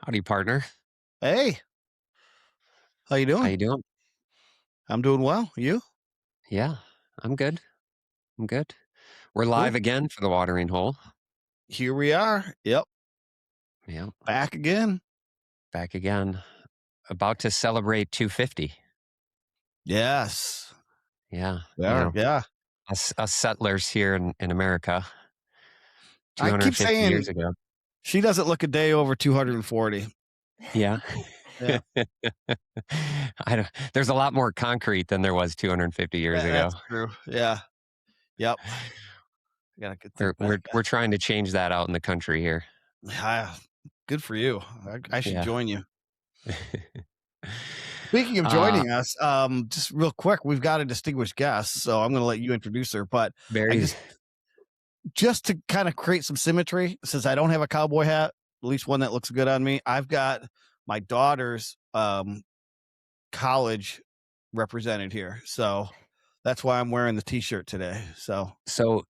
Howdy, partner. Hey, how you How doing? you doing? I'm doing well. You? Yeah, I'm good. I'm good. We're live Cool. again for the watering hole. Here we are. Yep, Yeah, back again. back again. About to celebrate 250. Yes, Yeah, we are. Yeah. us settlers here in America, I keep 250 years saying ago. she doesn't look a day over 240. Yeah. Yeah, I don't, there's a lot more concrete than there was 250 years ago. that's true. Yeah. Yep. I gotta get We're think we're back. we're trying to change that out in the country here. Yeah, good for you. I should Yeah. join you. Speaking of uh joining us, just real quick, we've got a distinguished guest, so I'm going to let you introduce her. But I very just to kind of create some symmetry, since I don't have a cowboy hat, at least one that looks good on me, I've got my daughter's college represented here. So that's why I'm wearing the t-shirt today. So So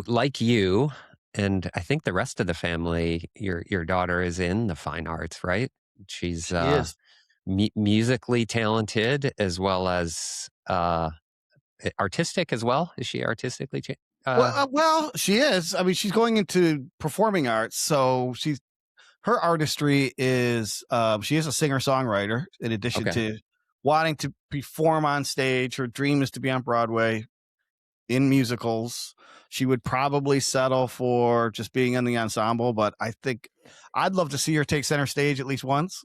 like you, and I think the rest of the family, your daughter is in the fine arts, right? She's she is. musically talented as well as artistic as well. Is she artistically? Well, she is. I mean, she's going into performing arts, so she's her artistry is she is a singer-songwriter in addition Okay. to wanting to perform on stage. Her dream is to be on Broadway in musicals. She would probably settle for just being in the ensemble, but I think I'd love to see her take center stage at least once.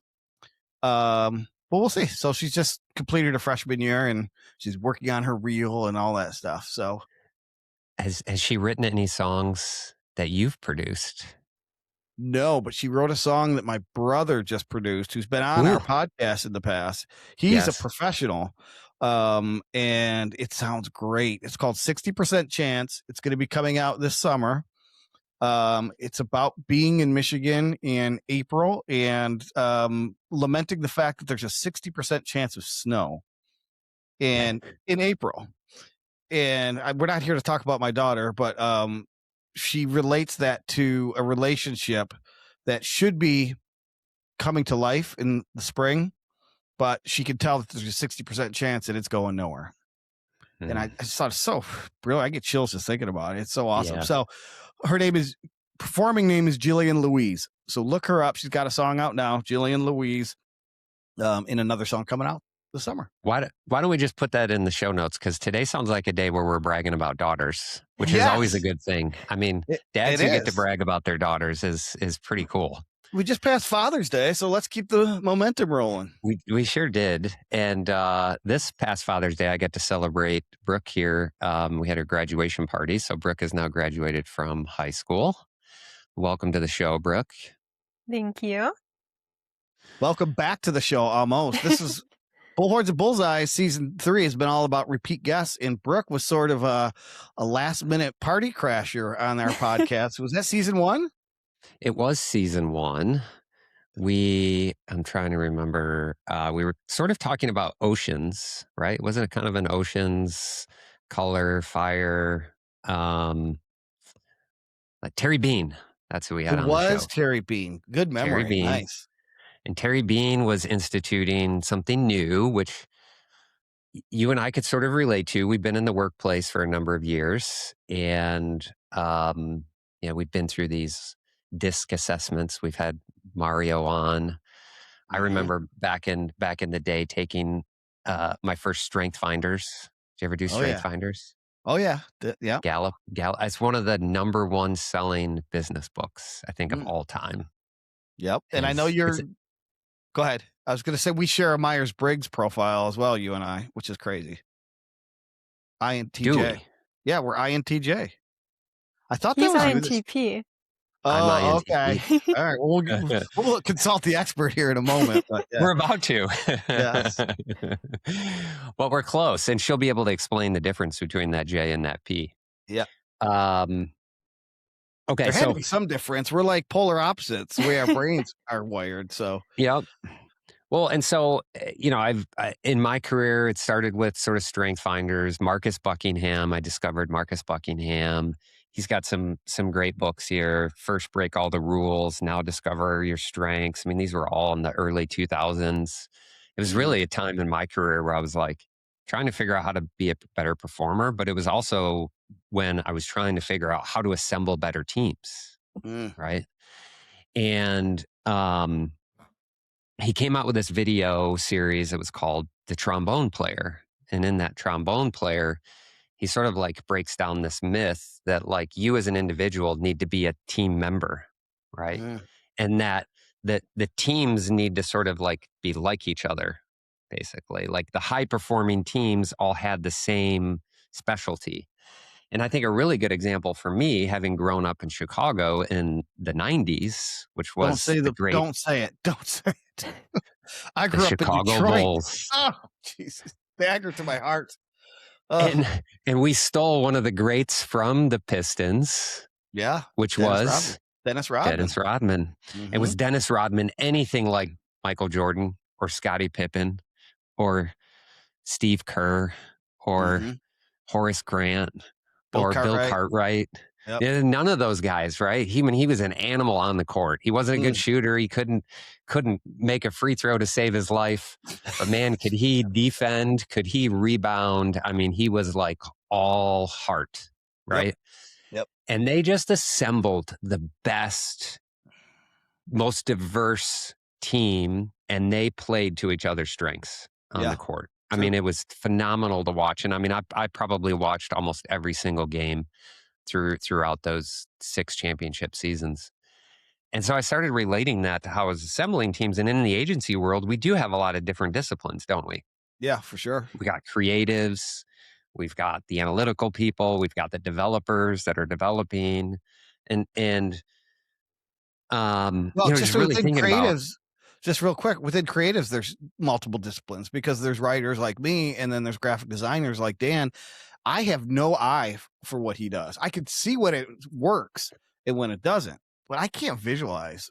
But we'll see. So she's just completed her freshman year and she's working on her reel and all that stuff. So Has she written any songs that you've produced? no, but she wrote a song that my brother just produced, who's been on our Ooh, podcast in the past. He's a yes. professional. And it sounds great. It's called 60% Chance. It's going to be coming out this summer. It's about being in Michigan in April and lamenting the fact that there's a 60% chance of snow and in April. And we're not here to talk about my daughter, but she relates that to a relationship that should be coming to life in the spring, but she can tell that there's a 60% chance that it's going nowhere. And I Hmm. just thought it's so brilliant. I get chills just thinking about it. It's so awesome. Yeah. So her performing name is Jillian Louise. So look her up. She's got a song out now, Jillian Louise, in another song coming out this summer. Why don't we just put that in the show notes? Because today sounds like a day where we're bragging about daughters, which is always a Yes, good thing. I mean, it dads who get to is. brag about their daughters is pretty cool. We just passed Father's Day, so let's keep the momentum rolling. We sure did. And this past Father's Day, I get to celebrate Brooke here. We had her graduation party, so Brooke is now graduated from high school. Welcome to the show, Brooke. Thank you. Welcome back to the show. Almost. This is Bullhorns and Bullseyes season 3 has been all about repeat guests, and Brooke was sort of a last minute party crasher on our podcast. Was that season 1? It was season 1. I'm trying to remember. We were sort of talking about oceans, right? Wasn't it kind of an oceans color, fire? Like Terry Bean. That's who we It had on the was show. Terry Bean. Good Terry memory. Bean. Nice. And Terry Bean was instituting something new, which you and I could sort of relate to. We've been in the workplace for a number of years, and we've been through these DISC assessments. We've had Mario on. I Mhm. remember back in the day taking my first Strength Finders. Did you ever do Oh Strength yeah. Finders? Oh yeah. Yeah. Gallup. It's one of the number one selling business books, I think, of Mm. all time. Yep. And I know Is you're it's go ahead. I was gonna say we share a Myers Briggs profile as well, you and I, which is crazy. do INTJ. we? Yeah, we're INTJ. I thought that He's was you. This. INTP. I'm Oh, okay. INTP. All right. Well, we'll consult the expert here in a moment. But yeah. We're about to. Yes. Well, we're close, and she'll be able to explain the difference between that J and that P. Yeah. Um, okay, There had to so be some difference. We're like polar opposites the way our brains are wired. So yeah. Well, and so in my career, it started with sort of Strength Finders. Marcus Buckingham. I discovered Marcus Buckingham. he's got some great books here. First Break All the Rules, Now Discover Your Strengths. I mean, these were all in the early 2000s. It was Mm-hmm. really a time in my career where I was like trying to figure out how to be a better performer, but it was also when I was trying to figure out how to assemble better teams, Mm. right? And he came out with this video series that was called The Trombone Player. And in that trombone player, he sort of like breaks down this myth that like you as an individual need to be a team member, right? Mm. And that the teams need to sort of like be like each other, basically. Like the high performing teams all had the same specialty. And I think a really good example for me, having grown up in Chicago in the 90s, which was the great Don't say it. Don't say it. I the grew up in Chicago Detroit. Bulls. Oh, Jesus. Dagger to my heart. Uh, And and we stole one of the greats from the Pistons, yeah. which Dennis Rodman. was Dennis Rodman. Dennis Rodman. And Mm-hmm. was Dennis Rodman anything like Michael Jordan or Scottie Pippen or Steve Kerr or Mm-hmm. Horace Grant Bill or Bill Cartwright. Cartwright? Yep. Yeah, none of those guys, right? He was an animal on the court. He wasn't a good Mm. shooter. He couldn't make a free throw to save his life. But man, could he defend? Could he rebound? I mean, he was like all heart, Yep. right? Yep. And they just assembled the best, most diverse team, and they played to each other's strengths on Yeah. the court. I True. mean, it was phenomenal to watch. And I mean, I probably watched almost every single game throughout those 6 championship seasons. And so I started relating that to how I was assembling teams. And in the agency world, we do have a lot of different disciplines, don't we? Yeah, for sure. We got creatives, we've got the analytical people, we've got the developers that are developing, and Well, just just really within thinking about creatives, just real quick, within creatives, there's multiple disciplines because there's writers like me, and then there's graphic designers like Dan. I have no eye for what he does. I can see when it works and when it doesn't, but I can't visualize,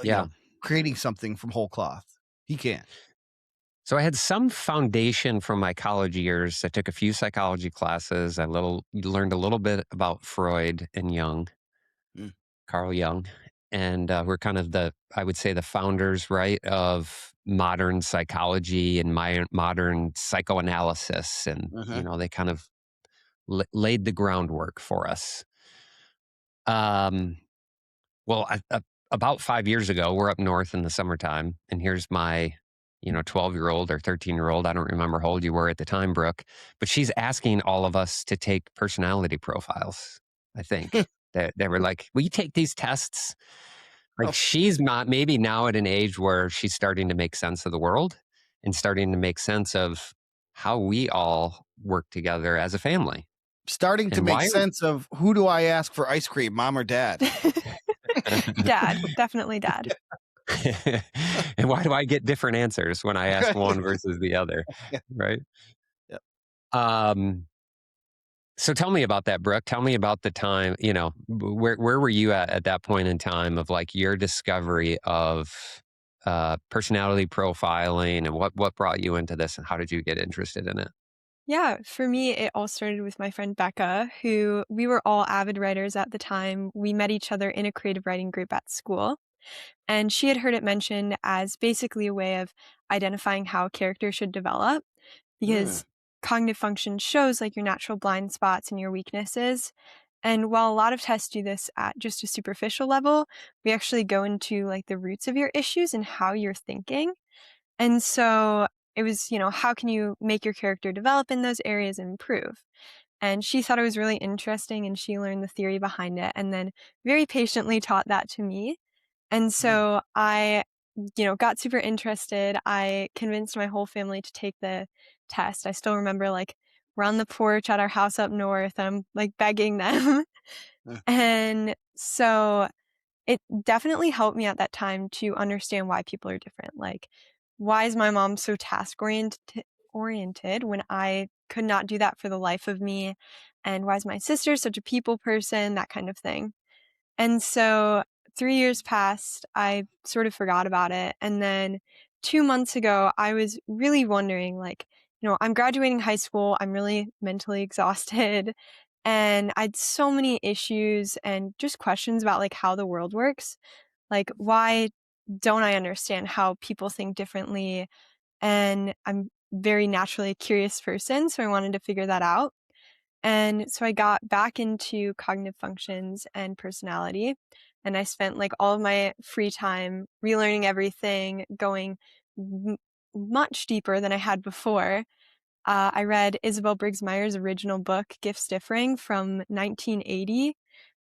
yeah. creating something from whole cloth. He can. So I had some foundation from my college years. I took a few psychology classes. Learned a little bit about Freud and Jung. Mm. Carl Jung, and we're kind of I would say the founders, right, of modern psychology and modern psychoanalysis, and Mm-hmm. they kind of laid the groundwork for us. Um, well, about 5 years ago, we're up north in the summertime, and here's my 12-year-old or 13-year-old. I don't remember how old you were at the time, Brooke, but she's asking all of us to take personality profiles. I think that they were like, "Will you take these tests?" Like Oh, she's not maybe now at an age where she's starting to make sense of the world and starting to make sense of how we all work together as a family starting to and make why. sense of who do I ask for ice cream, mom or dad? Dad, definitely dad. And why do I get different answers when I ask one versus the other, Yeah. right? Yep. So tell me about that, Brooke. Tell me about the time, where were you at that point in time of like your discovery of personality profiling, and what brought you into this and how did you get interested in it? Yeah, for me, it all started with my friend Becca, who we were all avid writers at the time. We met each other in a creative writing group at school, and she had heard it mentioned as basically a way of identifying how a character should develop Mm. because cognitive function shows like your natural blind spots and your weaknesses. And while a lot of tests do this at just a superficial level, we actually go into like the roots of your issues and how you're thinking. And so it was, how can you make your character develop in those areas and improve? And she thought it was really interesting and she learned the theory behind it and then very patiently taught that to me. And Mm. so I, got super interested. I convinced my whole family to take the test. I still remember like we're on the porch at our house up north. I'm like begging them. Mm. And so it definitely helped me at that time to understand why people are different. Like, why is my mom so task oriented when I could not do that for the life of me? And why is my sister such a people person? That kind of thing. And so 3 years passed, I sort of forgot about it. And then 2 months ago, I was really wondering, like, I'm graduating high school, I'm really mentally exhausted. And I had so many issues and just questions about like how the world works. Like, why don't I understand how people think differently? And I'm very naturally a curious person, so I wanted to figure that out. And so I got back into cognitive functions and personality. And I spent like all of my free time relearning everything, going m- much deeper than I had before. I read Isabel Briggs-Myers' original book, Gifts Differing, from 1980,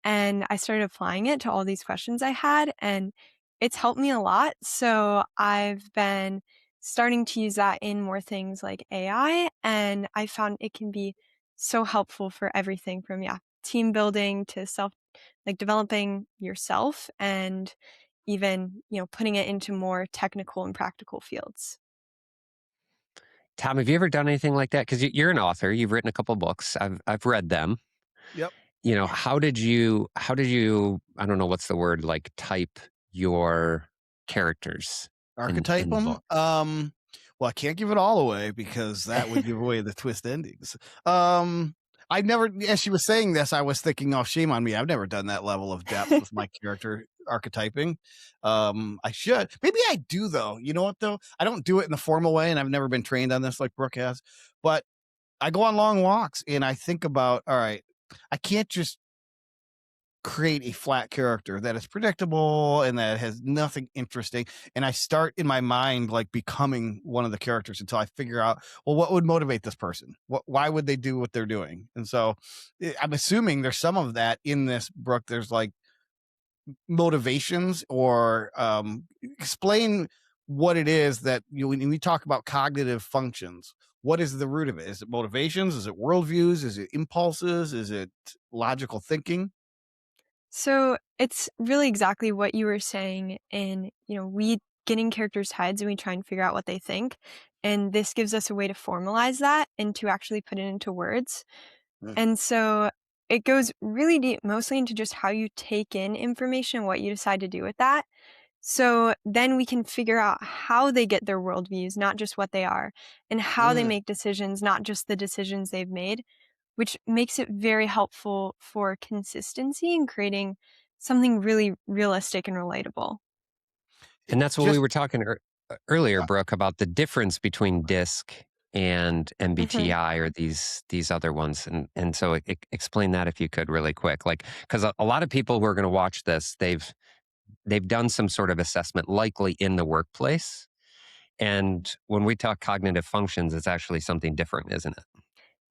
and I started applying it to all these questions I had, and it's helped me a lot. So I've been starting to use that in more things like AI, and I found it can be so helpful for everything from, yeah, team building to self, like developing yourself and even, putting it into more technical and practical fields. Tom, have you ever done anything like that? Because you're an author, you've written a couple books. I've read them. Yep. How did you, I don't know what's the word, like type your characters in Archetype the them. book? Well, I can't give it all away because that would give away the twist endings. I never, as she was saying this, I was thinking, oh, shame on me. I've never done that level of depth with my character archetyping. I should. Maybe I do, though. You know what, though? I don't do it in the formal way, and I've never been trained on this like Brooke has. But I go on long walks and I think about, all right, I can't just create a flat character that is predictable and that has nothing interesting. And I start in my mind like becoming one of the characters until I figure out, well, what would motivate this person? Why would they do what they're doing? And so I'm assuming there's some of that in this, Brooke. There's like motivations or explain what it is that when we talk about cognitive functions. What is the root of it? Is it motivations? Is it worldviews? Is it impulses? Is it logical thinking? So it's really exactly what you were saying. And, we get in characters' heads and we try and figure out what they think. And this gives us a way to formalize that and to actually put it into words. Mm. And so it goes really deep, mostly into just how you take in information, what you decide to do with that. So then we can figure out how they get their worldviews, not just what they are, and how they Mm. make decisions, not just the decisions they've made, which makes it very helpful for consistency and creating something really realistic and relatable. And that's what we Just were talking earlier, uh, Brooke, about the difference between DISC and Mhm. MBTI or these other ones. And so explain that if you could really quick. Like, because a lot of people who are going to watch this, they've done some sort of assessment, likely in the workplace. And when we talk cognitive functions, it's actually something different, isn't it?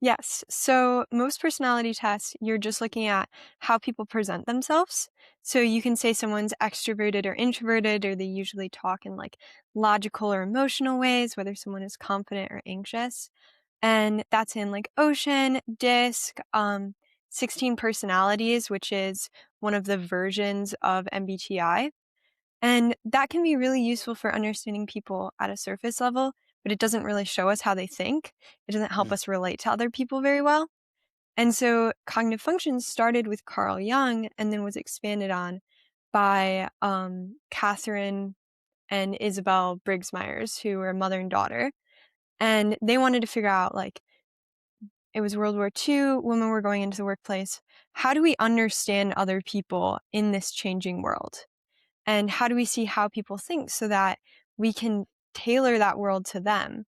Yes. So most personality tests, you're just looking at how people present themselves. So you can say someone's extroverted or introverted, or they usually talk in like logical or emotional ways, whether someone is confident or anxious. And that's in like Ocean, DISC, 16 personalities, which is one of the versions of MBTI. And that can be really useful for understanding people at a surface level, but it doesn't really show us how they think. It doesn't help mm, us relate to other people very well. And so cognitive functions started with Carl Jung and then was expanded on by Catherine and Isabel Briggs-Myers, who were mother and daughter. And they wanted to figure out, like, it was World War II, women were going into the workplace. How do we understand other people in this changing world? And how do we see how people think so that we can tailor that world to them?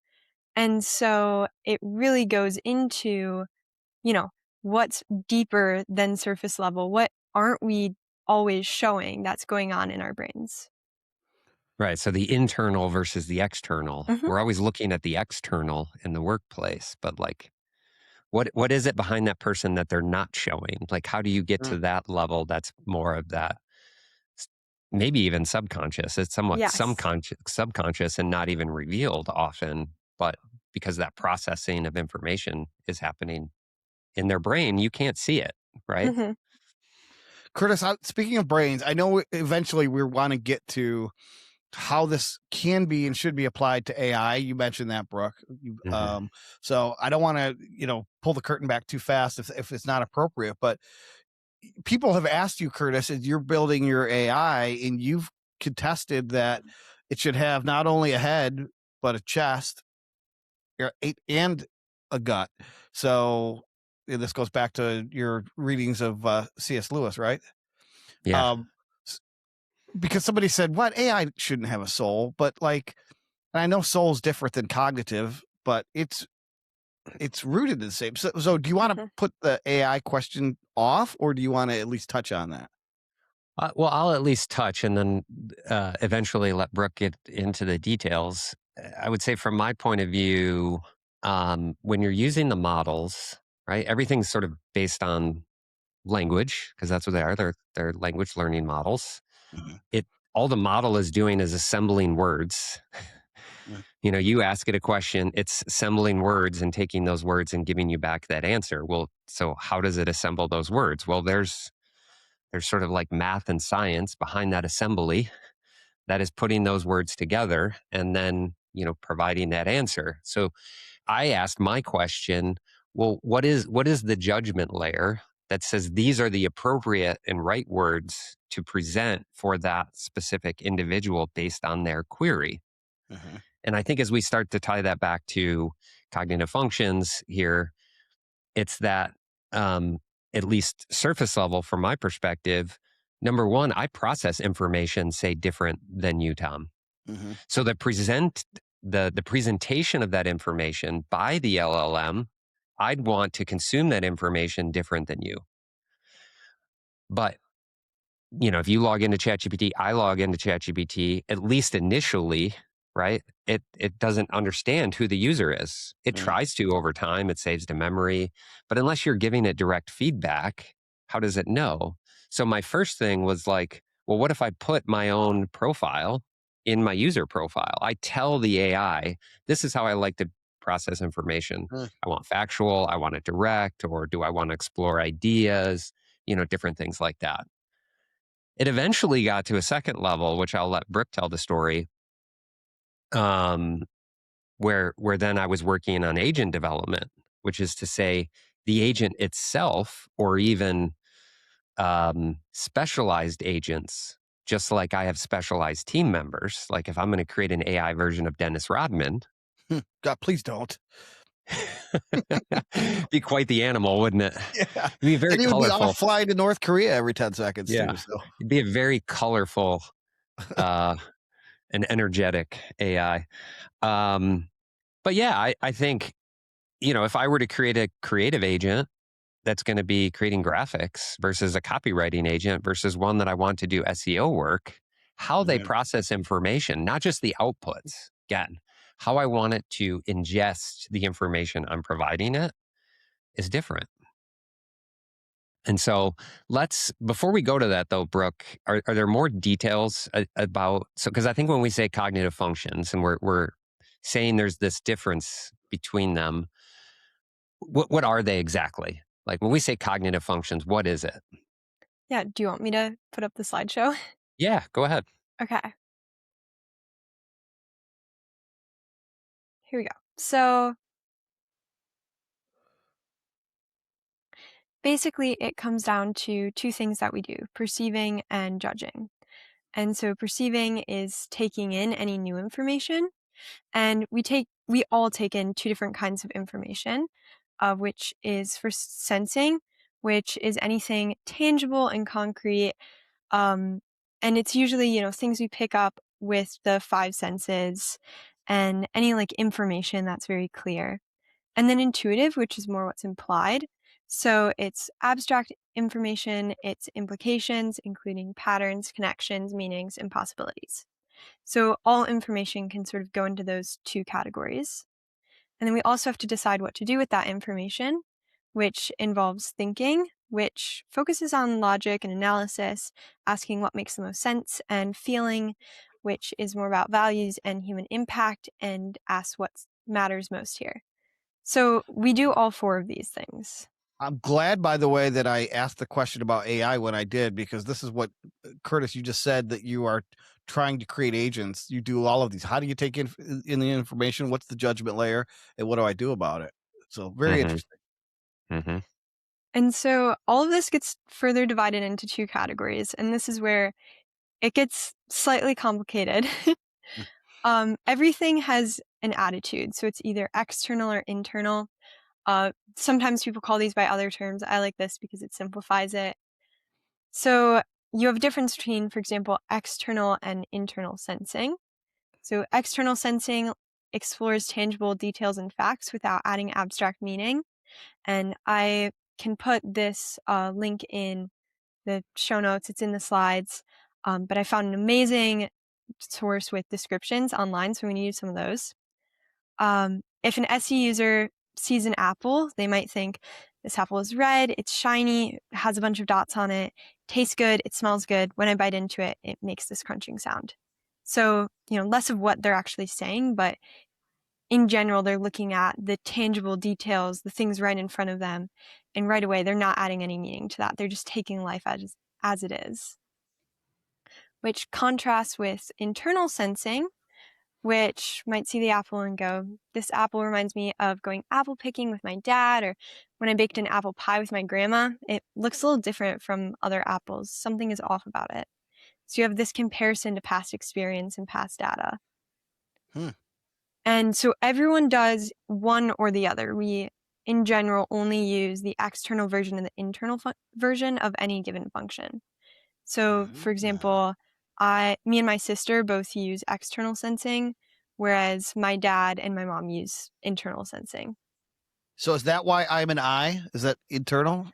And so it really goes into, you know, what's deeper than surface level? What aren't we always showing that's going on in our brains? Right. So the internal versus the external. Hmm. We're always looking at the external in the workplace, but like what is it behind that person that they're not showing? Like how do you get mm. to that level that's more of that s- maybe even subconscious? It's somewhat Yes. subconscious and not even revealed often, but because that processing of information is happening in their brain, you can't see it, right? Hmm. Curtis, speaking of brains, I know eventually we want to get to how this can be and should be applied to AI. You mentioned that, Brooke. Hmm. So I don't want to, pull the curtain back too fast if it's not appropriate. But people have asked you, Curtis, as you're building your AI, and you've contested that it should have not only a head but a chest and a gut. So this goes back to your readings of C.S. Lewis, right? Yeah. Because somebody said, "What, AI shouldn't have a soul," but like, and I know soul is different than cognitive, but it's rooted in the same. So do you want to put the AI question off, or do you want to at least touch on that? Well, I'll at least touch and then eventually let Brooke get into the details. I would say, from my point of view, when you're using the models, right, everything's sort of based on language, because that's what they are. They're language learning models. Mhm. All the model is doing is assembling words. Mhm. You ask it a question, it's assembling words and taking those words and giving you back that answer. Well, so how does it assemble those words? Well, there's sort of like math and science behind that assembly that is putting those words together and then, providing that answer. So I asked my question, well, what is the judgment layer that says these are the appropriate and right words to present for that specific individual based on their query? Mhm. And I think as we start to tie that back to cognitive functions here, it's that, at least surface level from my perspective, number one, I process information, say, different than you, Tom. Mhm. So the presentation of that information by the LLM, I'd want to consume that information different than you. But if you log into ChatGPT, I log into ChatGPT, at least initially, right? It doesn't understand who the user is. It Mhm. tries to over time, it saves to memory, but unless you're giving it direct feedback, how does it know? So my first thing was like, well, what if I put my own profile in my user profile? I tell the AI, this is how I like to process information. Mhm. I want factual, I want it direct, or do I want to explore ideas? Different things like that. It eventually got to a second level, which I'll let Brooke tell the story, um, where then I was working on agent development, which is to say the agent itself, or even specialized agents, just like I have specialized team members. Like if I'm going to create an AI version of Dennis Rodman, God, please don't. be quite the animal, wouldn't it? Yeah, It'd be very and he would be off colorful. flying to North Korea every 10 seconds Yeah, too. So it'd be a very colorful uh, and energetic AI. Um, But yeah, I think, if I were to create a creative agent that's going to be creating graphics versus a copywriting agent versus one that I want to do SEO work, how they Mhm. process information, not just the outputs, again, how I want it to ingest the information I'm providing it is different. And so before we go to that though, Brooke, are there more details about, because I think when we say cognitive functions and we're saying there's this difference between them, what are they exactly? Like when we say cognitive functions, what is it? Yeah, do you want me to put up the slideshow? Yeah, go ahead. Okay, here we go. So basically, it comes down to two things that we do: perceiving and judging. And so perceiving is taking in any new information, and we all take in two different kinds of information, which is for sensing, which is anything tangible and concrete. Um, and it's usually, things we pick up with the five senses and any like information that's very clear. And then intuitive, which is more what's implied. So it's abstract information, it's implications, including patterns, connections, meanings, and possibilities. So all information can sort of go into those two categories. And then we also have to decide what to do with that information, which involves thinking, which focuses on logic and analysis, asking what makes the most sense, and feeling, which is more about values and human impact and asks what matters most here. So we do all four of these things. I'm glad, by the way, that I asked the question about AI when I did, because this is what Curtis, you just said, that you are trying to create agents. You do all of these. How do you take in the information? What's the judgment layer, and what do I do about it? So very Mm-hmm. interesting. Mm-hmm. And so all of this gets further divided into two categories, and this is where it gets slightly complicated. Everything has an attitude, so it's either external or internal. Sometimes people call these by other terms. I like this because it simplifies it. So you have a difference between, for example, external and internal sensing. So external sensing explores tangible details and facts without adding abstract meaning. And I can put this link in the show notes. It's in the slides. But I found an amazing source with descriptions online, so I'm going to use some of those. If an SE user sees an apple, they might think, this apple is red, it's shiny, it has a bunch of dots on it, tastes good, it smells good. When I bite into it, it makes this crunching sound. So, less of what they're actually saying, but in general, they're looking at the tangible details, the things right in front of them, and right away, they're not adding any meaning to that. They're just taking life as it is, which contrasts with internal sensing, which might see the apple and go, this apple reminds me of going apple picking with my dad, or when I baked an apple pie with my grandma. It looks a little different from other apples. Something is off about it. So you have this comparison to past experience and past data. And so everyone does one or the other. We, in general, only use the external version and the internal version of any given function. So, for example, me and my sister both use external sensing, whereas my dad and my mom use internal sensing. So is that why I'm an I? Is that internal?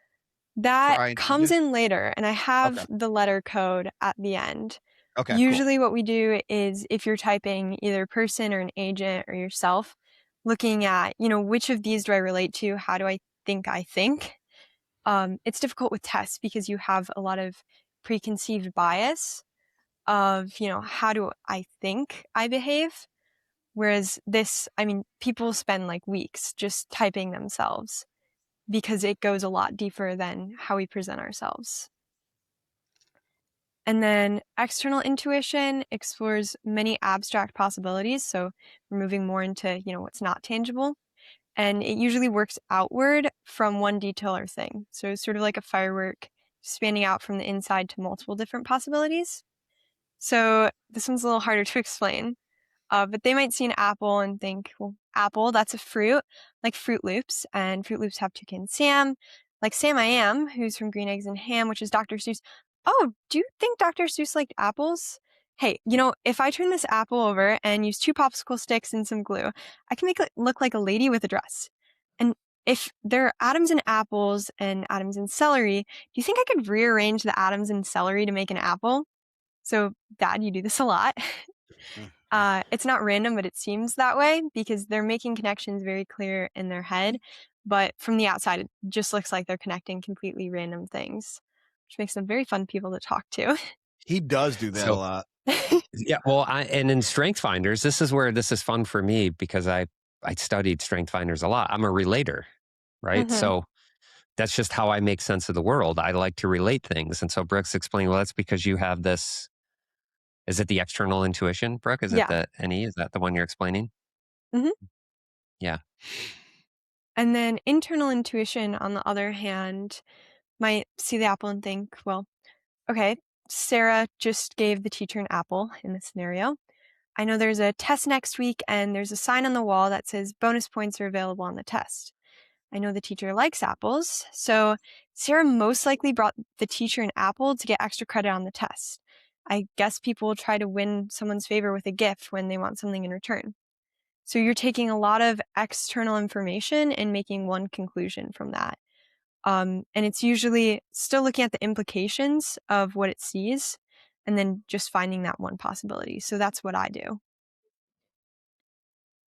That comes in later, and I have the letter code at the end. Okay. Usually what we do is if you're typing either person or an agent or yourself, looking at, which of these do I relate to? How do I think I think? It's difficult with tests because you have a lot of preconceived bias of, how do I think I behave? Whereas this, people spend like weeks just typing themselves because it goes a lot deeper than how we present ourselves. And then external intuition explores many abstract possibilities. So we're moving more into, what's not tangible. And it usually works outward from one detail or thing. So it's sort of like a firework spanning out from the inside to multiple different possibilities. So this one's a little harder to explain. But they might see an apple and think, well, apple, that's a fruit, like Fruit Loops. And Fruit Loops have Toucan Sam, like Sam I Am, who's from Green Eggs and Ham, which is Dr. Seuss. Oh, do you think Dr. Seuss liked apples? Hey, if I turn this apple over and use 2 popsicle sticks and some glue, I can make it look like a lady with a dress. And if there are atoms in apples and atoms in celery, do you think I could rearrange the atoms in celery to make an apple? So, Dad, you do this a lot. It's not random, but it seems that way because they're making connections very clear in their head. But from the outside, it just looks like they're connecting completely random things, which makes them very fun people to talk to. He does do that a lot. Yeah, well, and in Strength Finders, this is where this is fun for me because I studied Strength Finders a lot. I'm a relator, right? Mm-hmm. So that's just how I make sense of the world. I like to relate things. And so Brooke's explaining, well, that's because you have this. Is it the external intuition, Brooke? Is it the NE? Is that the one you're explaining? Mm-hmm. Yeah. And then internal intuition, on the other hand, might see the apple and think, well, okay, Sarah just gave the teacher an apple in this scenario. I know there's a test next week and there's a sign on the wall that says bonus points are available on the test. I know the teacher likes apples, so Sarah most likely brought the teacher an apple to get extra credit on the test. I guess people will try to win someone's favor with a gift when they want something in return. So you're taking a lot of external information and making one conclusion from that. And it's usually still looking at the implications of what it sees and then just finding that one possibility. So that's what I do.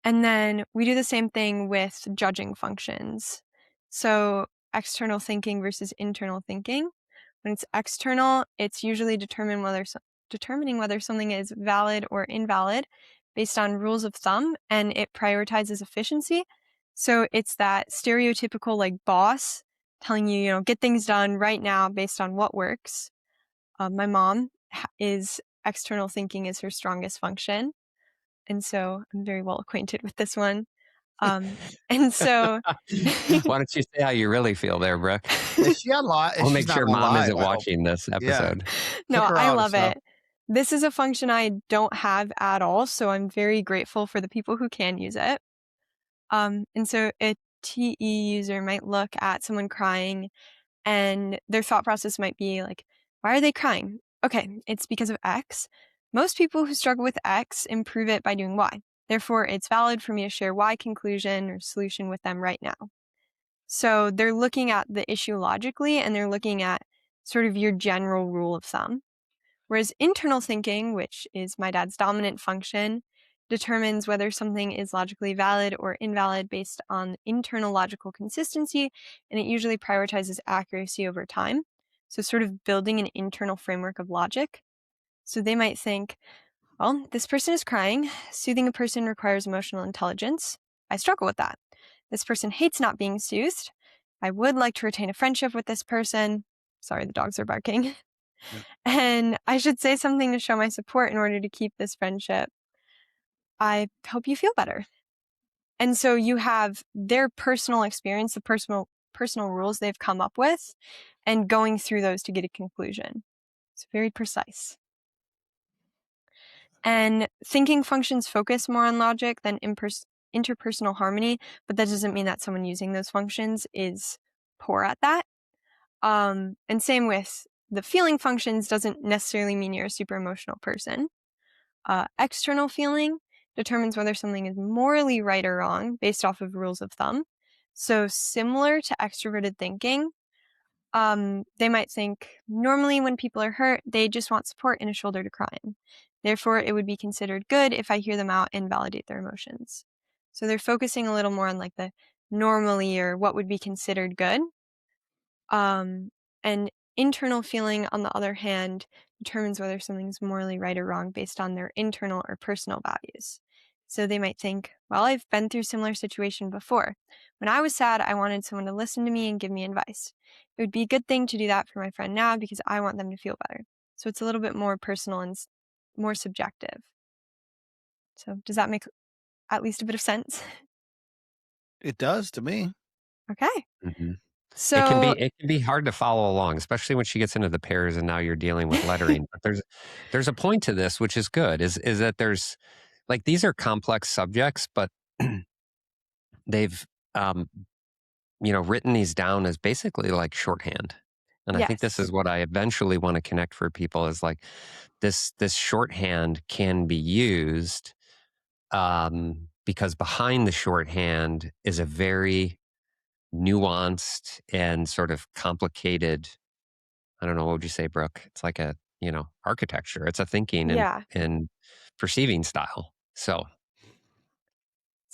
And then we do the same thing with judging functions. So external thinking versus internal thinking. When it's external, it's usually determining whether something is valid or invalid based on rules of thumb, and it prioritizes efficiency. So it's that stereotypical like boss telling you, get things done right now based on what works. My mom is external thinking is her strongest function. And so I'm very well acquainted with this one. And so why don't you say how you really feel there, Brooke? Is she on live? I'll make sure Mom isn't watching this episode. No, I love it. This is a function I don't have at all, so I'm very grateful for the people who can use it. And so it TE user might look at someone crying and their thought process might be like, why are they crying? Okay, it's because of X. Most people who struggle with X improve it by doing Y. Therefore, it's valid for me to share Y conclusion or solution with them right now. So they're looking at the issue logically and they're looking at sort of your general rule of thumb. Whereas internal thinking, which is my dad's dominant function, determines whether something is logically valid or invalid based on internal logical consistency, and it usually prioritizes accuracy over time. So sort of building an internal framework of logic. So they might think, well, this person is crying. Soothing a person requires emotional intelligence. I struggle with that. This person hates not being soothed. I would like to retain a friendship with this person. Sorry, the dogs are barking. Yeah. And I should say something to show my support in order to keep this friendship. I hope you feel better. And so you have their personal experience, the personal rules they've come up with, and going through those to get a conclusion. It's very precise. And thinking functions focus more on logic than interpersonal harmony, but that doesn't mean that someone using those functions is poor at that. And same with the feeling functions doesn't necessarily mean you're a super emotional person. External feeling determines whether something is morally right or wrong based off of rules of thumb. So similar to extroverted thinking, they might think normally when people are hurt, they just want support and a shoulder to cry on. Therefore, it would be considered good if I hear them out and validate their emotions. So they're focusing a little more on like the normally or what would be considered good. And internal feeling, on the other hand, determines whether something's morally right or wrong based on their internal or personal values. So they might think, well, I've been through a similar situation before. When I was sad, I wanted someone to listen to me and give me advice. It would be a good thing to do that for my friend now because I want them to feel better. So it's a little bit more personal and more subjective. So does that make at least a bit of sense? It does to me. Okay. Mm-hmm. So It can be hard to follow along, especially when she gets into the pairs and now you're dealing with lettering. But there's a point to this, which is good, is that there's like these are complex subjects, but they've written these down as basically like shorthand. And I think this yes. is what I eventually want to connect for people is like this shorthand can be used because behind the shorthand is a very nuanced and sort of complicated, I don't know, what would you say, Brooke? It's like a, architecture. It's a thinking Yeah. and perceiving style. So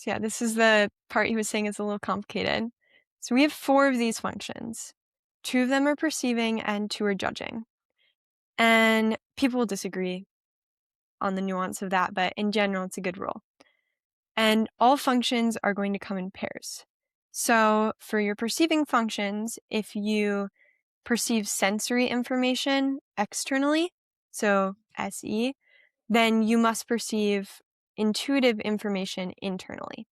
So yeah, this is the part he was saying is a little complicated. So we have 4 of these functions. 2 of them are perceiving and 2 are judging. And people will disagree on the nuance of that, but in general, it's a good rule. And all functions are going to come in pairs. So for your perceiving functions, if you perceive sensory information externally, so SE, then you must perceive intuitive information internally.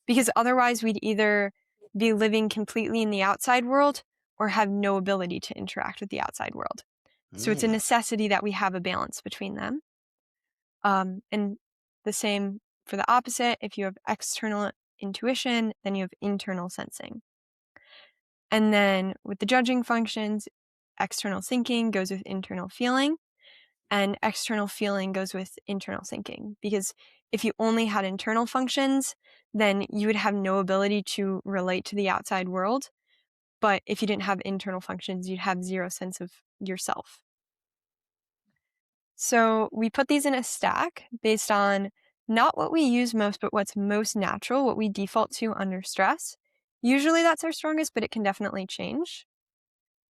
Because otherwise we'd either be living completely in the outside world or have no ability to interact with the outside world. So it's a necessity that we have a balance between them. And the same for the opposite. If you have external intuition, then you have internal sensing. And then with the judging functions, external thinking goes with internal feeling, and external feeling goes with internal thinking. Because if you only had internal functions, then you would have no ability to relate to the outside world. But if you didn't have internal functions, you'd have zero sense of yourself. So we put these in a stack based on not what we use most, but what's most natural, what we default to under stress. Usually that's our strongest, but it can definitely change.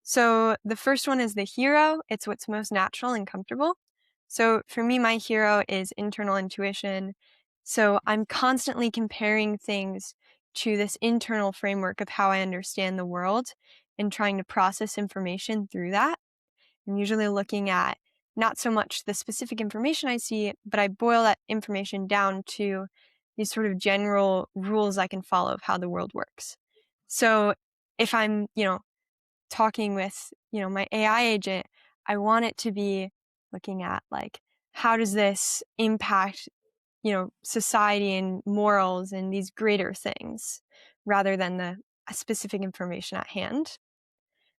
So the first one is the hero. It's what's most natural and comfortable. So for me, my hero is internal intuition. So I'm constantly comparing things to this internal framework of how I understand the world and trying to process information through that. I'm usually looking at not so much the specific information I see, but I boil that information down to these sort of general rules I can follow of how the world works. So if I'm, talking with, my AI agent, I want it to be looking at like, how does this impact, society and morals and these greater things? rather than the specific information at hand.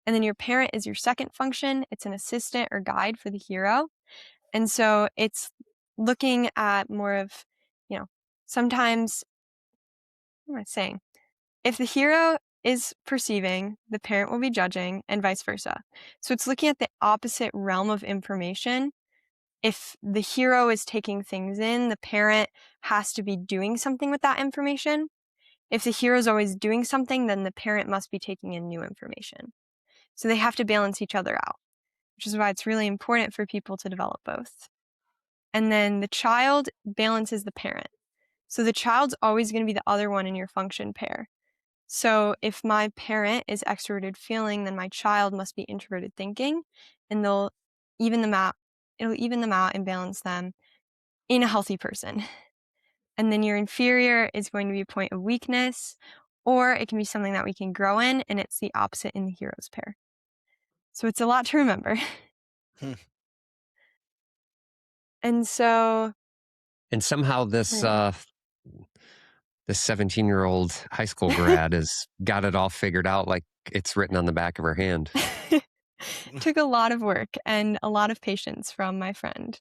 And then your parent is your second function. It's an assistant or guide for the hero. And so it's looking at more of, sometimes, what am I saying? If the hero is perceiving, the parent will be judging, and vice versa. So it's looking at the opposite realm of information. If the hero is taking things in, the parent has to be doing something with that information. If the hero is always doing something, then the parent must be taking in new information. So they have to balance each other out, which is why it's really important for people to develop both. And then the child balances the parent. So the child's always going to be the other one in your function pair. So if my parent is extroverted feeling, then my child must be introverted thinking, and they'll even them out. It'll even them out and balance them in a healthy person. And then your inferior is going to be a point of weakness, or it can be something that we can grow in, and it's the opposite in the heroes pair. So it's a lot to remember. And so... And somehow this 17-year-old high school grad has got it all figured out like it's written on the back of her hand. Took a lot of work and a lot of patience from my friend.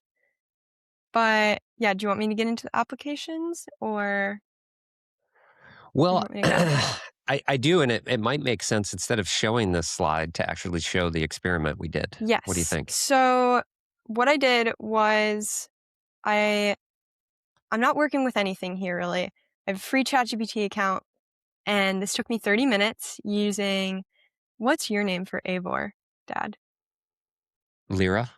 But yeah, do you want me to get into the applications or? Well, I do, and it might make sense instead of showing this slide to actually show the experiment we did. Yes. What do you think? So what I did was I'm not working with anything here really. I have a free ChatGPT account, and this took me 30 minutes using, what's your name for Eivor, Dad? Leora?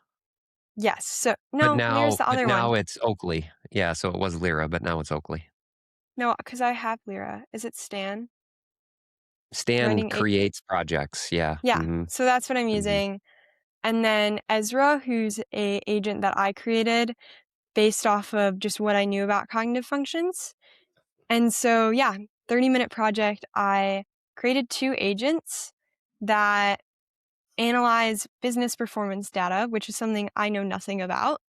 Yes. So no, Leora's the other one. Now it's Oakley. Yeah, so it was Leora, but now it's Oakley. No, because I have Leora. Is it Stan? Stan creates projects, yeah. Yeah, Mm-hmm. So that's what I'm using. And then Ezra, who's a agent that I created based off of just what I knew about cognitive functions. And so, yeah, 30-minute project, I created 2 agents that analyze business performance data, which is something I know nothing about,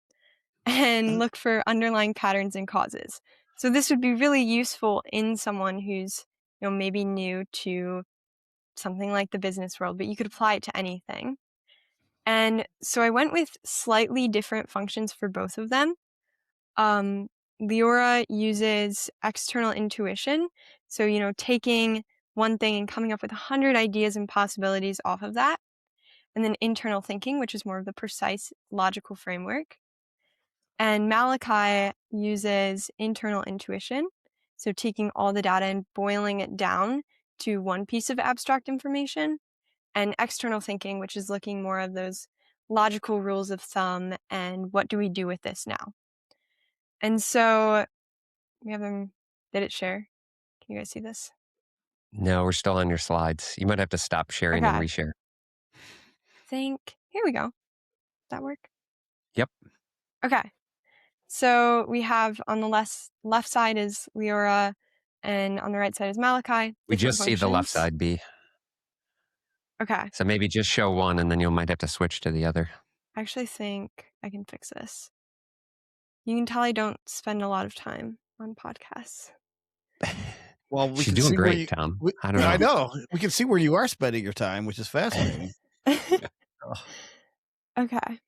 and look for underlying patterns and causes. So this would be really useful in someone who's, maybe new to something like the business world, but you could apply it to anything. And so I went with slightly different functions for both of them. Leora uses external intuition. So, taking one thing and coming up with 100 ideas and possibilities off of that. And then internal thinking, which is more of the precise logical framework. And Malachi uses internal intuition. So taking all the data and boiling it down to one piece of abstract information. And external thinking, which is looking more of those logical rules of thumb and what do we do with this now. And so we have them. Did it share? Can you guys see this? No, we're still on your slides. You might have to stop sharing and reshare. Here we go. Does that work? Yep. Okay. So we have on the left side is Leora, and on the right side is Malachi. We just see the left side B. Okay. So maybe just show one, and then you might have to switch to the other. I actually think I can fix this. You can tell I don't spend a lot of time on podcasts. Well, she's doing great, Tom. I don't know. I know. We can see where you are spending your time, which is fascinating. Okay.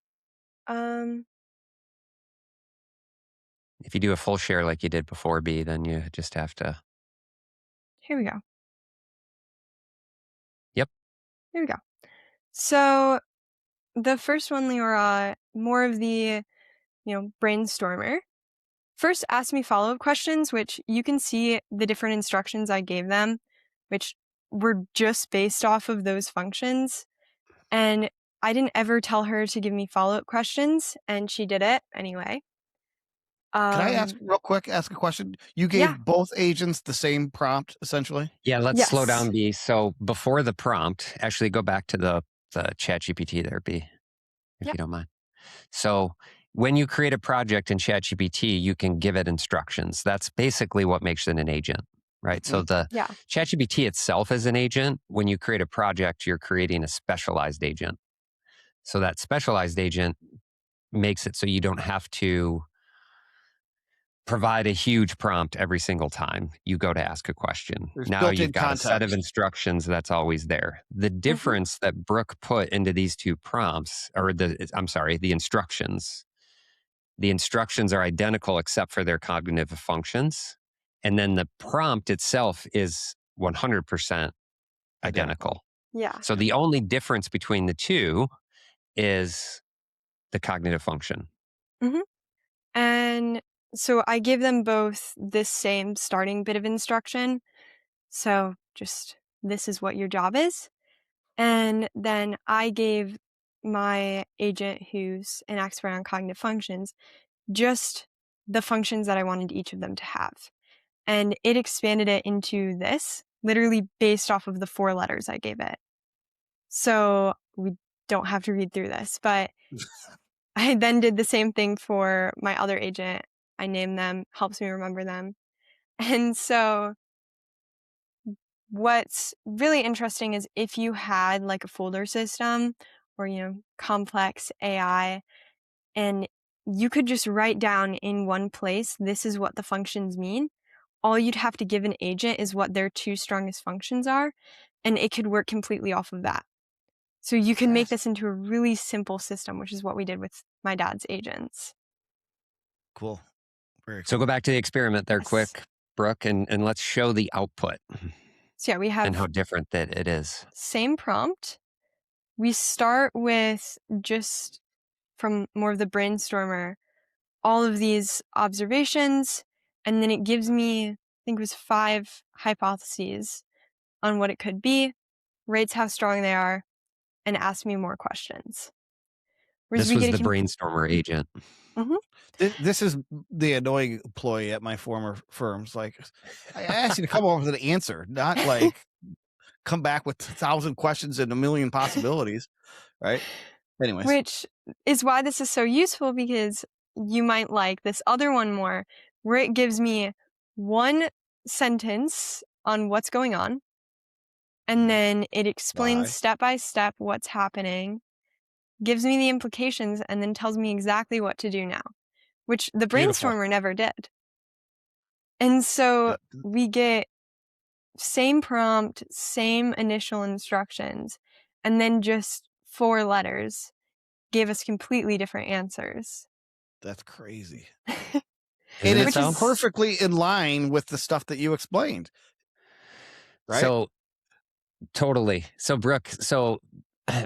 If you do a full share like you did before B, then you just have to. Here we go. Yep. Here we go. So the first one, Leora, more of the, brainstormer. First, ask me follow-up questions, which you can see the different instructions I gave them, which were just based off of those functions. And I didn't ever tell her to give me follow-up questions, and she did it anyway. Can I ask a question? You gave both agents the same prompt, essentially? Yeah, let's slow down, B. So before the prompt, actually go back to the ChatGPT there, B, if you don't mind. So when you create a project in ChatGPT, you can give it instructions. That's basically what makes it an agent, right? So the ChatGPT itself is an agent. When you create a project, you're creating a specialized agent. So that specialized agent makes it so you don't have to provide a huge prompt every single time you go to ask a question. There's Now built-in you've got a set of context. instructions that's always there. The difference that Brooke put into these two prompts, or the instructions, the instructions are identical except for their cognitive functions. And then the prompt itself is 100% identical. Yeah. So the only difference between the two is the cognitive function. hmm And so I give them both this same starting bit of instruction. So just this is what your job is. And then I gave my agent, who's an expert on cognitive functions, just the functions that I wanted each of them to have. And it expanded it into this, literally based off of the 4 letters I gave it. So we don't have to read through this, but I then did the same thing for my other agent. I named them, helps me remember them. And so what's really interesting is if you had like a folder system or, complex AI, and you could just write down in one place, this is what the functions mean. All you'd have to give an agent is what their 2 strongest functions are, and it could work completely off of that. So you can make this into a really simple system, which is what we did with my dad's agents. Cool. Very cool. So go back to the experiment there Yes. quick, Brooke, and let's show the output So yeah, we have and how different that it is. same prompt. We start with just from more of the brainstormer, all of these observations, and then it gives me, I think it was 5 hypotheses on what it could be, rates how strong they are, and asks me more questions. Whereas This we was get the brainstormer agent. This is the annoying employee at my former firms. Like, I asked you to come over with an answer, not like come back with 1,000 questions and a million possibilities, right? Anyways, Which is why this is so useful, because you might like this other one more, where it gives me one sentence on what's going on, and then it explains Why? step by step what's happening, gives me the implications, and then tells me exactly what to do now, which the Beautiful. brainstormer never did. And so we get same prompt, same initial instructions, and then just 4 letters gave us completely different answers. That's crazy. Isn't And it it's so? perfectly in line with the stuff that you explained, right? So totally. So Brooke,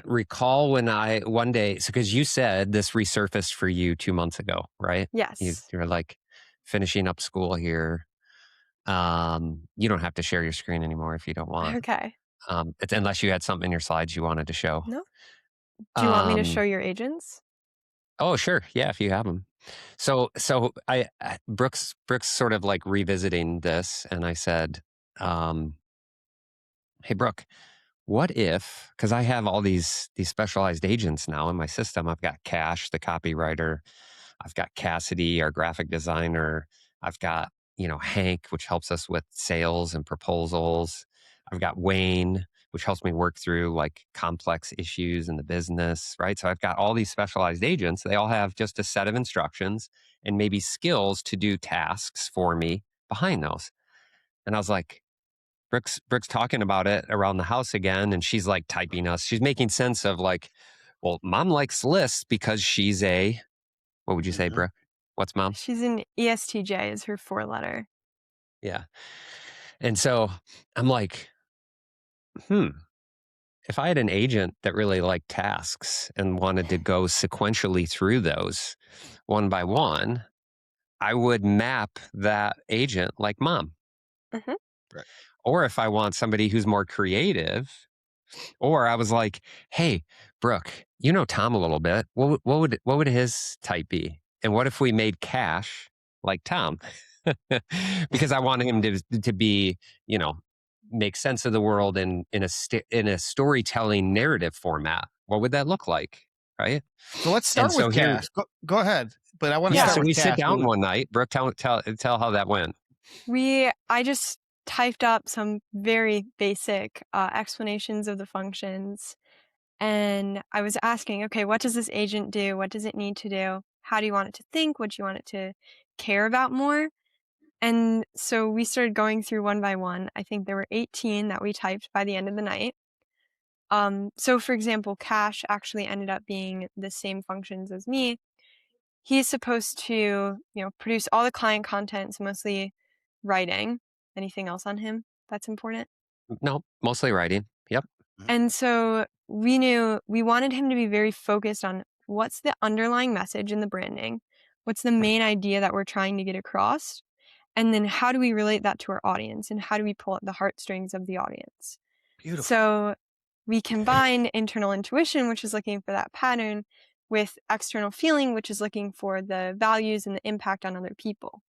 recall when one day, because you said this resurfaced for you 2 months ago, right? Yes. You're like finishing up school here. You don't have to share your screen anymore if you don't want. Okay. It's unless you had something in your slides you wanted to show. No? Do you want me to Um, show your agents? Oh, sure. Yeah, if you have them. So Brooks sort of like revisiting this, and I said, "Hey, Brooke, what if? Because I have all these specialized agents now in my system. I've got Cash, the copywriter. I've got Cassidy, our graphic designer. I've got Hank, which helps us with sales and proposals. I've got Wayne, which helps me work through like complex issues in the business, right? So I've got all these specialized agents. They all have just a set of instructions and maybe skills to do tasks for me behind those." And I was like, Brooke's talking about it around the house again, and she's like typing us. She's making sense of like, well, mom likes lists because she's what would you say, Brooke? What's mom? She's an ESTJ is her 4 letter. Yeah. And so I'm like, if I had an agent that really liked tasks and wanted to go sequentially through those one by one, I would map that agent like mom. Mhm. Right. Or if I want somebody who's more creative, or I was like, hey, Brooke, you know Tom a little bit. What would his type be? And what if we made Cash like Tom? Because I wanted him to be, make sense of the world in a storytelling narrative format. What would that look like, right? So let's start with Cash. Go ahead, but I want to Yeah. start So with we Cash. sit down one night. Brooke, tell how that went. I just typed up some very basic explanations of the functions, and I was asking, okay, what does this agent do? What does it need to do? How do you want it to think? What do you want it to care about more. And so we started going through one by one. I think there were 18 that we typed by the end of the night. So for example, Cash actually ended up being the same functions as me. He's supposed to, produce all the client content, so mostly writing. Anything else on him that's important? No, mostly writing. Yep. And so we knew we wanted him to be very focused on what's the underlying message in the branding, what's the main idea that we're trying to get across, and then how do we relate that to our audience, and how do we pull at the heartstrings of the audience. Beautiful. So we combine internal intuition, which is looking for that pattern, with external feeling, which is looking for the values and the impact on other people.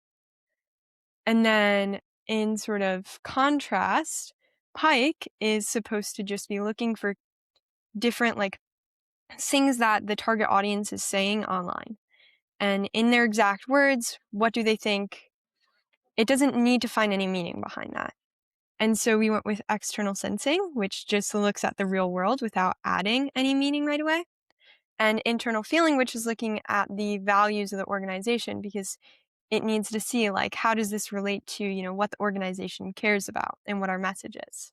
And then in sort of contrast, Pike is supposed to just be looking for different things that the target audience is saying online. And in their exact words, what do they think? It doesn't need to find any meaning behind that. And so we went with external sensing, which just looks at the real world without adding any meaning right away. And internal feeling, which is looking at the values of the organization, because it needs to see how does this relate to, what the organization cares about and what our message is.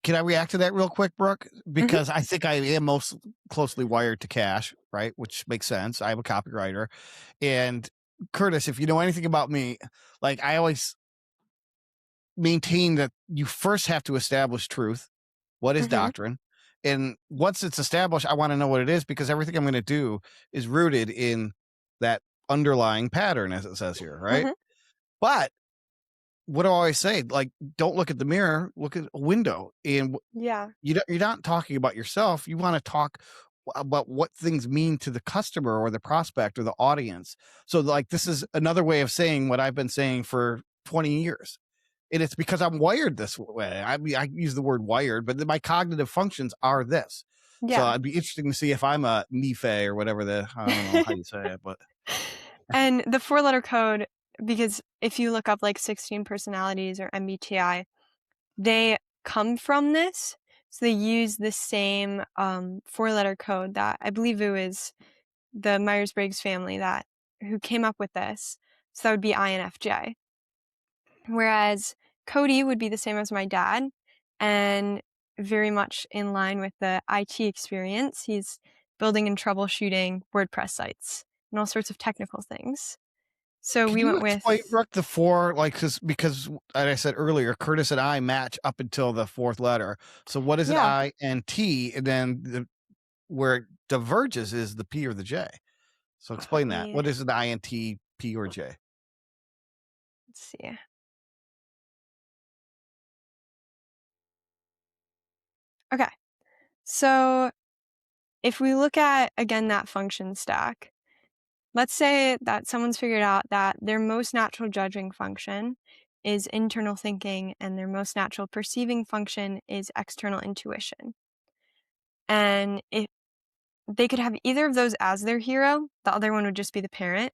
Can I react to that real quick, Brooke? Because I think I am most closely wired to Cash, right? Which makes sense. I'm a copywriter. And Curtis, if you know anything about me, I always maintain that you first have to establish truth. What is doctrine? And once it's established, I want to know what it is, because everything I'm going to do is rooted in that underlying pattern, as it says here, right? But what do I always say? Don't look at the mirror, look at a window. And Yeah. you're not talking about yourself. You want to talk about what things mean to the customer or the prospect or the audience. So this is another way of saying what I've been saying for 20 years. And it's because I'm wired this way. I mean, I use the word wired, but my cognitive functions are this. Yeah. So it'd be interesting to see if I'm a Nephe or whatever I don't know how you say it, but. And the 4-letter code, because if you look up 16 personalities or MBTI, they come from this. So they use the same 4-letter code that I believe it was the Myers-Briggs family who came up with this. So that would be INFJ. Whereas Cody would be the same as my dad, and very much in line with the IT experience. He's building and troubleshooting WordPress sites and all sorts of technical things. So Can we you went explain, with Brooke, the four, because as I said earlier, Curtis and I match up until the fourth letter. So what is an I and T, and then where it diverges is the P or the J. So explain that. What is an I and T, P or J? Let's see. Okay. So if we look at, again, that function stack, let's say that someone's figured out that their most natural judging function is internal thinking and their most natural perceiving function is external intuition. And if they could have either of those as their hero, the other one would just be the parent.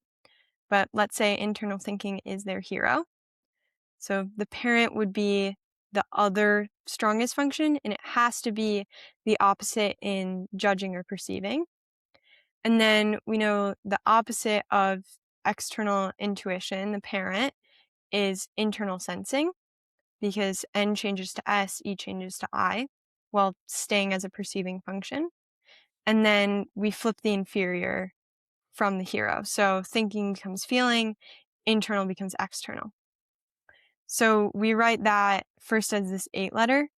But let's say internal thinking is their hero. So the parent would be the other strongest function, and it has to be the opposite in judging or perceiving. And then we know the opposite of external intuition, the parent, is internal sensing, because N changes to S, E changes to I, while staying as a perceiving function. And then we flip the inferior from the hero. So thinking becomes feeling, internal becomes external. So we write that first as this 8-letter,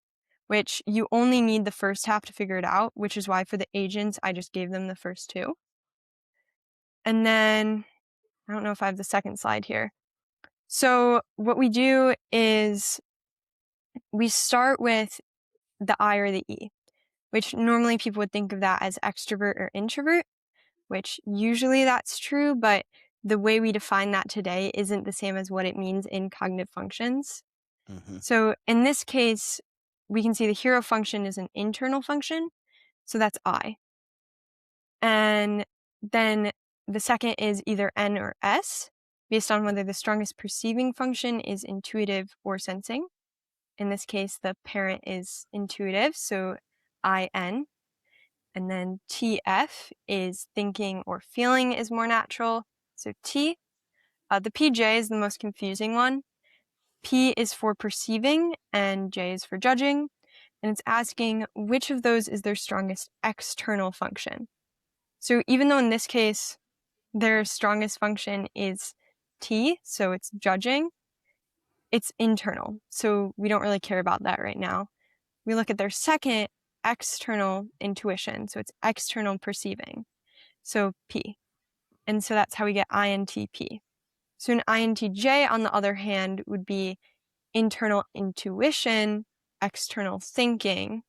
which you only need the first half to figure it out, which is why for the agents, I just gave them the first 2. And then, I don't know if I have the second slide here. So what we do is we start with the I or the E, which normally people would think of that as extrovert or introvert, which usually that's true, but the way we define that today isn't the same as what it means in cognitive functions. So in this case, we can see the hero function is an internal function, so that's I. And then the second is either N or S, based on whether the strongest perceiving function is intuitive or sensing. In this case, the parent is intuitive, so IN. And then TF is thinking or feeling is more natural, So T. The PJ is the most confusing one. P is for perceiving and J is for judging. And it's asking which of those is their strongest external function. So even though in this case, their strongest function is T, so it's judging, it's internal. So we don't really care about that right now. We look at their second external intuition. So it's external perceiving. So P. And so that's how we get INTP. So an INTJ, on the other hand, would be internal intuition, external thinking,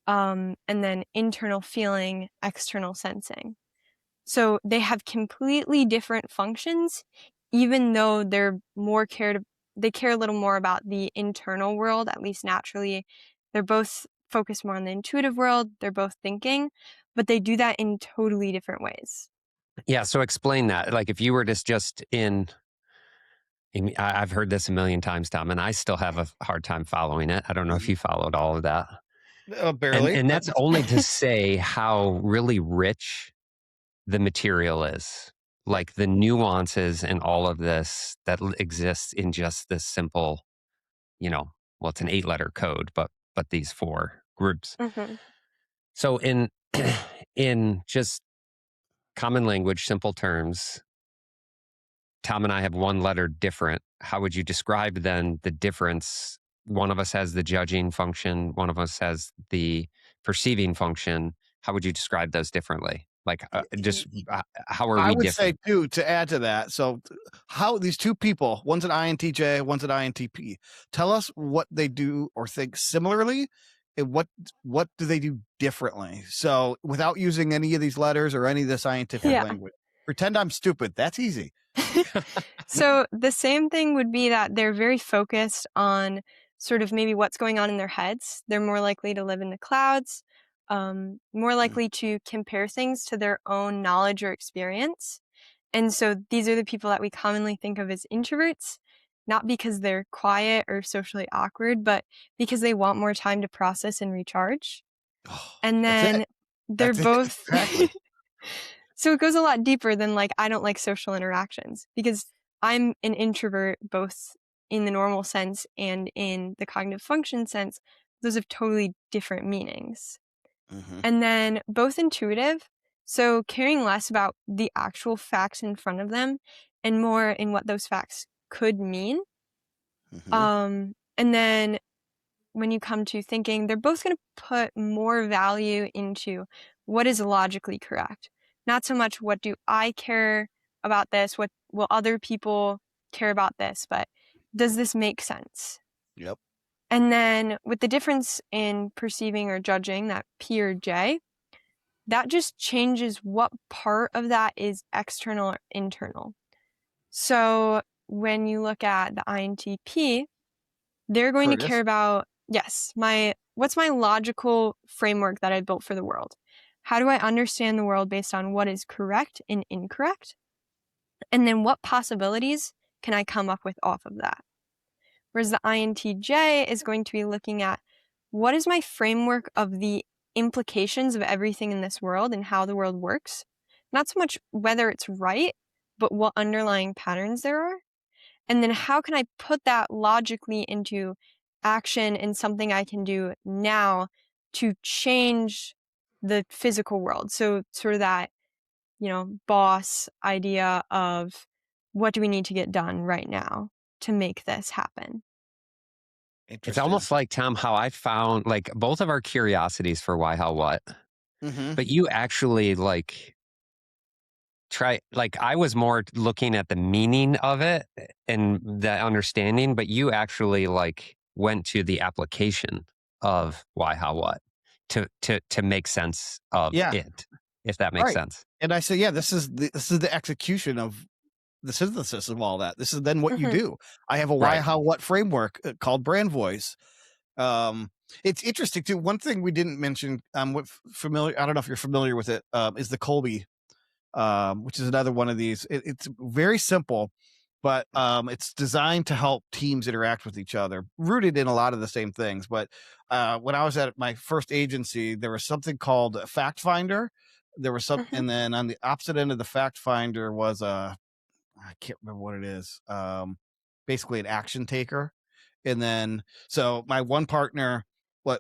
and then internal feeling, external sensing. So they have completely different functions, even though they care a little more about the internal world, at least naturally. They're both focused more on the intuitive world. They're both thinking, but they do that in totally different ways. Yeah. So explain that. Like if you were just I've heard this a million times, Tom, and I still have a hard time following it. I don't know if you followed all of that. Barely. And that's only to say how really rich the material is. Like the nuances and all of this that exists in just this simple, well, it's an 8-letter code, but these 4 groups. Mm-hmm. So in just common language, simple terms, Tom and I have 1 letter different. How would you describe then the difference? One of us has the judging function. One of us has the perceiving function. How would you describe those differently? Like how are we I would different? say too, to add to that. So how these 2 people, one's an INTJ, one's an INTP, tell us what they do or think similarly and what do they do differently. So without using any of these letters or any of the scientific language, pretend I'm stupid. That's easy. So the same thing would be that they're very focused on sort of maybe what's going on in their heads. They're more likely to live in the clouds, more likely to compare things to their own knowledge or experience. And so these are the people that we commonly think of as introverts, not because they're quiet or socially awkward, but because they want more time to process and recharge. And then they're both... Exactly. So it goes a lot deeper than like, I don't like social interactions, because I'm an introvert, both in the normal sense and in the cognitive function sense. Those have totally different meanings. Mm-hmm. And then both intuitive, so caring less about the actual facts in front of them and more in what those facts could mean. Mm-hmm. And then when you come to thinking, they're both going to put more value into what is logically correct. Not so much what do I care about this, what will other people care about this, but does this make sense? Yep. And then with the difference in perceiving or judging, that P or J, that just changes what part of that is external or internal. So when you look at the INTP, they're going to care about, what's my logical framework that I built for the world? How do I understand the world based on what is correct and incorrect? And then what possibilities can I come up with off of that? Whereas the INTJ is going to be looking at what is my framework of the implications of everything in this world and how the world works? Not so much whether it's right, but what underlying patterns there are. And then how can I put that logically into action and something I can do now to change the physical world? So sort of that, boss idea of what do we need to get done right now to make this happen? It's almost like, Tom, how I found like both of our curiosities for why, how, what, but you actually I was more looking at the meaning of it and the understanding, but you actually went to the application of why, how, what to make sense of it, if that makes sense. And I say, this is the execution of the synthesis of all that. This is then what you do. I have a why, how, what framework called brand voice. It's interesting too. One thing we didn't mention, I don't know if you're familiar with it, is the Colby, which is another one of these. It's very simple, but it's designed to help teams interact with each other, rooted in a lot of the same things. But when I was at my first agency, there was something called Fact Finder, There was some, Mhm. and then on the opposite end of the fact finder was I can't remember what it is. Basically an action taker. And then, so my one partner,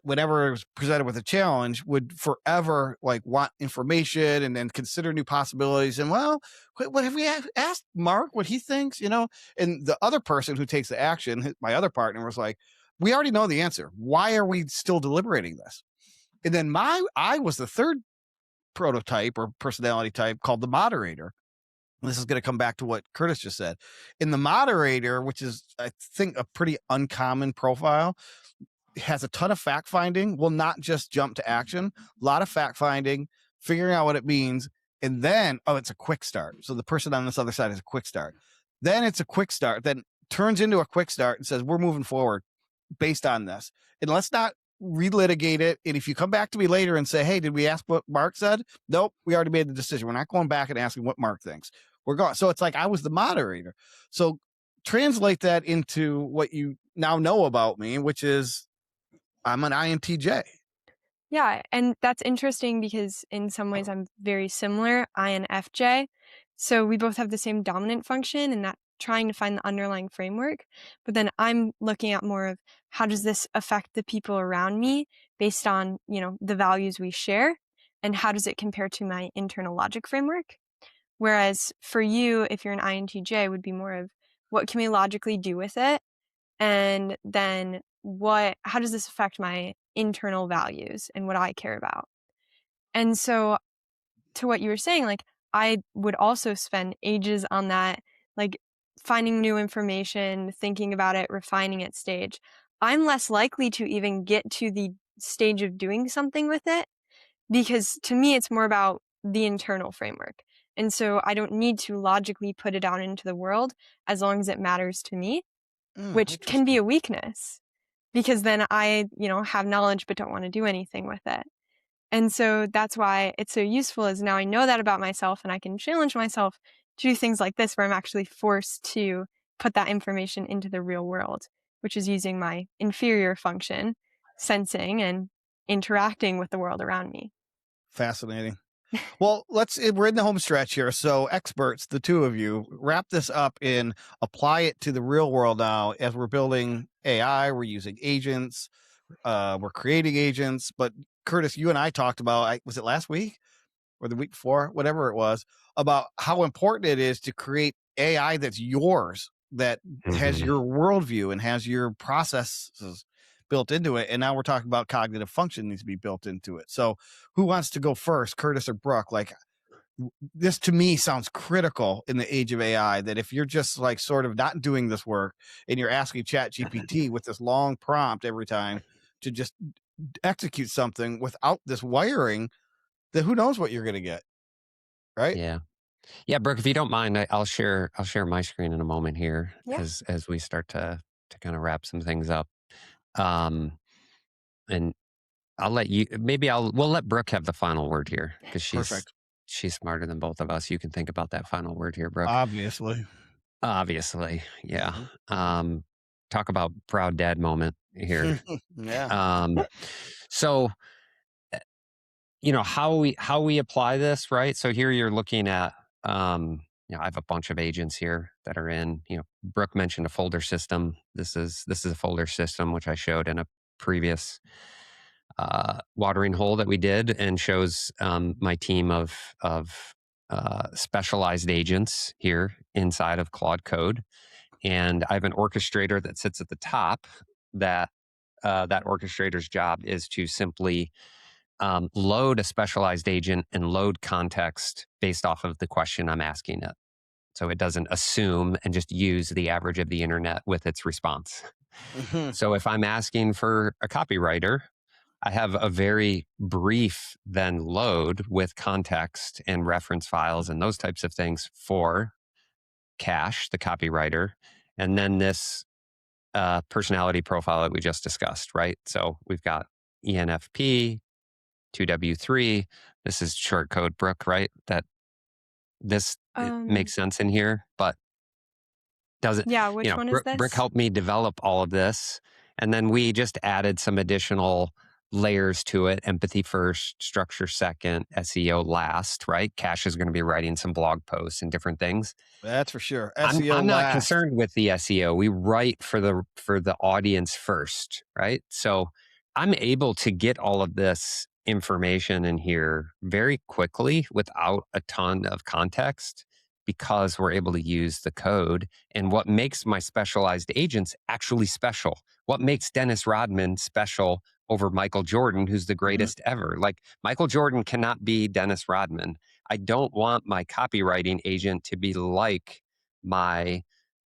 whenever it was presented with a challenge, would forever like want information and then consider new possibilities. And well, what have we asked Mark what he thinks, you know? And the other person who takes the action, my other partner, was like, we already know the answer. Why are we still deliberating this? And then I was the third prototype or personality type called the moderator. This is going to come back to what Curtis just said. In the moderator, which is, I think, a pretty uncommon profile, has a ton of fact finding, will not just jump to action, a lot of fact finding, figuring out what it means. And then, oh, it's a quick start. So the person on this other side is a quick start. Then it's a quick start, then turns into a quick start and says, we're moving forward based on this. And let's not relitigate it. And if you come back to me later and say, hey, did we ask what Mark said? Nope, we already made the decision. We're not going back and asking what Mark thinks. We're going. So it's like I was the moderator. So translate that into what you now know about me, which is I'm an INTJ. Yeah, and that's interesting because in some ways I'm very similar, INFJ. So we both have the same dominant function and that trying to find the underlying framework. But then I'm looking at more of how does this affect the people around me based on, the values we share, and how does it compare to my internal logic framework? Whereas for you, if you're an INTJ, would be more of what can we logically do with it? And then how does this affect my internal values and what I care about? And so to what you were saying, like I would also spend ages on that, like finding new information, thinking about it, refining it stage. I'm less likely to even get to the stage of doing something with it because to me, it's more about the internal framework. And so I don't need to logically put it out into the world as long as it matters to me, which can be Interesting. a weakness because then I, have knowledge but don't want to do anything with it. And so that's why it's so useful is now I know that about myself and I can challenge myself to do things like this where I'm actually forced to put that information into the real world, which is using my inferior function, sensing and interacting with the world around me. Fascinating. Well, we're in the home stretch here. So experts, the two of you, wrap this up and apply it to the real world now as we're building AI, we're using agents, we're creating agents. But Curtis, you and I talked about, was it last week or the week before, whatever it was, about how important it is to create AI that's yours, that has Mhm. your worldview and has your processes built into it. And now we're talking about cognitive function needs to be built into it. So who wants to go first, Curtis or Brooke? Like, this to me sounds critical in the age of AI, that if you're just like sort of not doing this work and you're asking Chat GPT with this long prompt every time to just execute something without this wiring, then who knows what you're going to get, right? Yeah. Yeah, Brooke, if you don't mind, I'll share my screen in a moment here Yeah. as we start to kind of wrap some things up. Um, and we'll let Brooke have the final word here because Perfect. she's smarter than both of us. You can think about that final word here, Brooke. Obviously. Obviously, yeah. Mhm. Talk about proud dad moment here. Yeah. So how we apply this, right? So here you're looking at, I have a bunch of agents here that are in, Brooke mentioned a folder system. This is a folder system, which I showed in a previous watering hole that we did, and shows my team of specialized agents here inside of Claude Code. And I have an orchestrator that sits at the top. That orchestrator's job is to simply load a specialized agent and load context based off of the question I'm asking it. So it doesn't assume and just use the average of the internet with its response. Mhm. So if I'm asking for a copywriter, I have a very brief then load with context and reference files and those types of things for Cash, the copywriter, and then this personality profile that we just discussed, right? So we've got ENFP, 2W3. This is short code, Brooke, right? That it Um, makes sense in here, but does it, yeah, which one is Brooke this? helped me develop all of this. And then we just added some additional layers to it: empathy first, structure second, SEO last, right? Cash is going to be writing some blog posts and different things. That's for sure. I'm SEO not last. concerned with the SEO. We write for the audience first, right? So I'm able to get all of this information in here very quickly without a ton of context because we're able to use the code. And what makes my specialized agents actually special? What makes Dennis Rodman special over Michael Jordan, who's the Mhm. greatest ever? Like, Michael Jordan cannot be Dennis Rodman. I don't want my copywriting agent to be like my,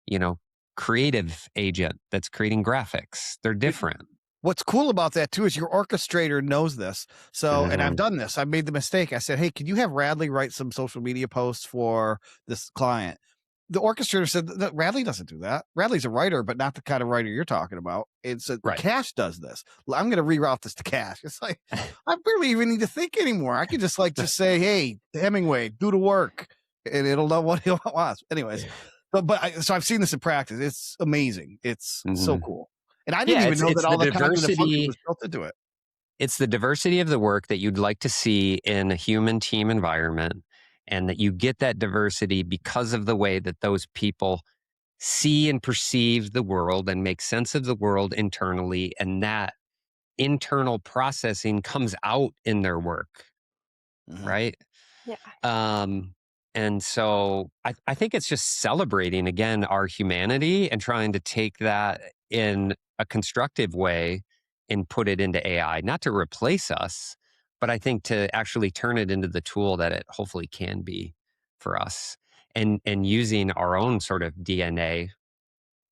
you know, creative agent that's creating graphics. They're different. What's cool about that too is your orchestrator knows this. So, and I've Mhm. done this. I made the mistake. I said, "Hey, can you have Radley write some social media posts for this client?" The orchestrator said that Radley doesn't do that. Radley's a writer, but not the kind of writer you're talking about. It said Right. Cash does this. I'm going to reroute this to Cash. It's like I barely even need to think anymore. I could just say, "Hey, Hemingway, do the work," and it'll know what he wants. Anyways, so I've seen this in practice. It's amazing. It's so Mhm. cool. And I didn't Yeah, even know it's that the all the cognitive function diversity. was built into it. It's the diversity of the work that you'd like to see in a human team environment, and that you get that diversity because of the way that those people see and perceive the world and make sense of the world internally, and that internal processing comes out in their work, Mhm. right? Yeah. And so I think it's just celebrating again our humanity and trying to take that in a constructive way and put it into AI, not to replace us, but I think to actually turn it into the tool that it hopefully can be for us, and using our own sort of DNA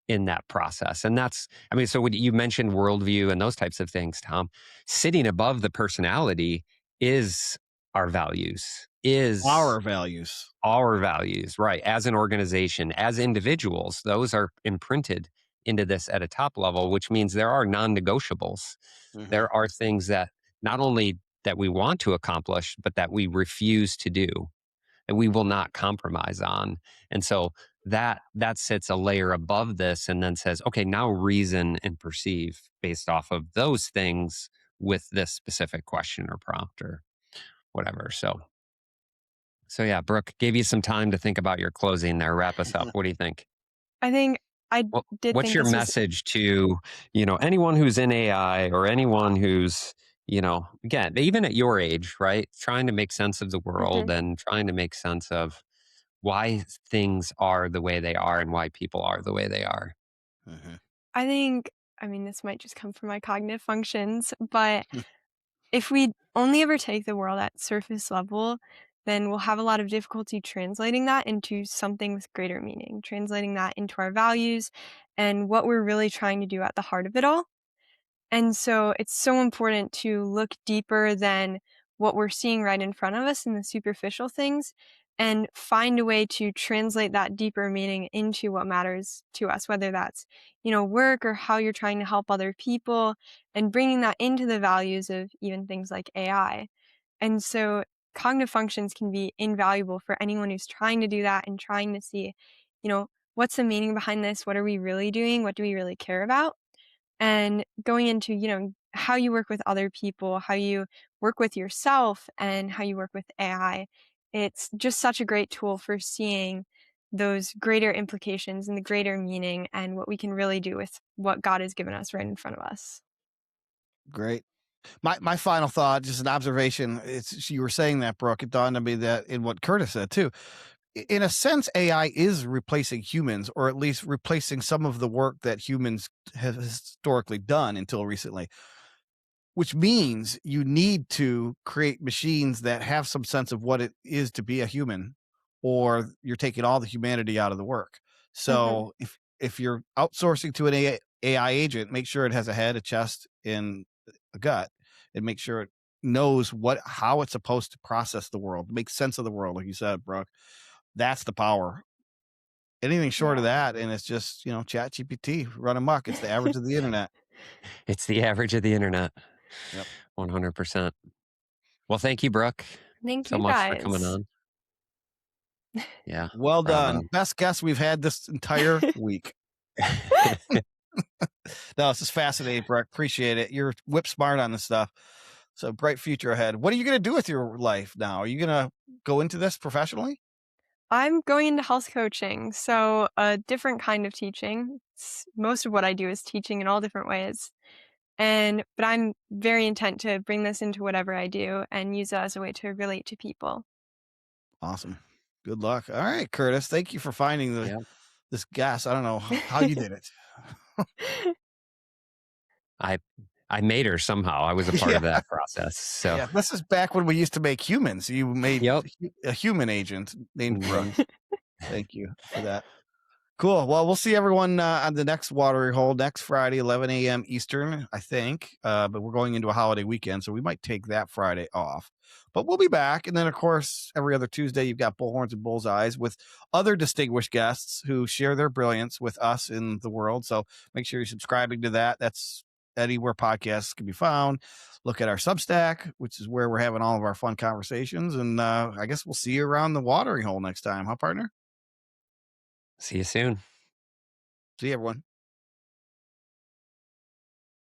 in that process. And that's, I mean, so when you mentioned worldview and those types of things, Tom, sitting above the personality is our values, is Our values. our values, right? As an organization, as individuals, those are imprinted into this at a top level, which means there are non negotiables. Mhm. There are things that not only that we want to accomplish, but that we refuse to do and we will not compromise on. And so that sits a layer above this and then says, okay, now reason and perceive based off of those things with this specific question or prompt or whatever. So yeah, Brooke, gave you some time to think about your closing there. Wrap us up. What do you think? I think I did What's think your this was message to, anyone who's in AI or anyone who's, again, even at your age, right? Trying to make sense of the world Mhm. and trying to make sense of why things are the way they are and why people are the way they are. Mhm. I think I mean, this might just come from my cognitive functions, but if we only ever take the world at surface level, then we'll have a lot of difficulty translating that into something with greater meaning, translating that into our values and what we're really trying to do at the heart of it all. And so it's so important to look deeper than what we're seeing right in front of us in the superficial things and find a way to translate that deeper meaning into what matters to us, whether that's, work or how you're trying to help other people and bringing that into the values of even things like AI. And so cognitive functions can be invaluable for anyone who's trying to do that and trying to see, what's the meaning behind this? What are we really doing? What do we really care about? And going into, how you work with other people, how you work with yourself, and how you work with AI. It's just such a great tool for seeing those greater implications and the greater meaning and what we can really do with what God has given us right in front of us. Great. My final thought, just an observation. It's you were saying that, Brooke. It dawned on me that in what Curtis said too. In a sense, AI is replacing humans, or at least replacing some of the work that humans have historically done until recently. Which means you need to create machines that have some sense of what it is to be a human, or you're taking all the humanity out of the work. Hmm. So if you're outsourcing to an AI agent, make sure it has a head, a chest, and a gut, and make sure it knows how it's supposed to process the world, make sense of the world, like you said, Brooke. That's the power. Anything short of Yeah. that, and it's just Chat GPT run amok. It's the average of the internet. It's the average of the internet. Yep. 100%. Well, thank you, Brooke, Thank so you much for coming guys. on. Yeah, Well done. bravo. Best guess we've had this entire week. No, this is fascinating, Brooke. Appreciate it. You're whip smart on this stuff. So bright future ahead. What are you going to do with your life now? Are you going to go into this professionally? I'm going into health coaching, so a different kind of teaching. Most of what I do is teaching in all different ways. But I'm very intent to bring this into whatever I do and use it as a way to relate to people. Awesome. Good luck. All right, Curtis. Thank you for finding Yeah. this gas. I don't know how you did it. I I made her somehow. I was a part Yeah. of that process. So, Yeah. This is back when we used to make humans. You made yep. a human agent named Brooke. Mhm. Thank you for that. Cool. Well, we'll see everyone on the next watering hole next Friday, 11 a.m. Eastern, I think. But we're going into a holiday weekend, so we might take that Friday off. But we'll be back. And then, of course, every other Tuesday, you've got Bullhorns and Bullseyes with other distinguished guests who share their brilliance with us in the world. So make sure you're subscribing to that. That's anywhere podcasts can be found. Look at our Substack, which is where we're having all of our fun conversations. And I guess we'll see you around the watering hole next time, huh, partner? See you soon. See you, everyone.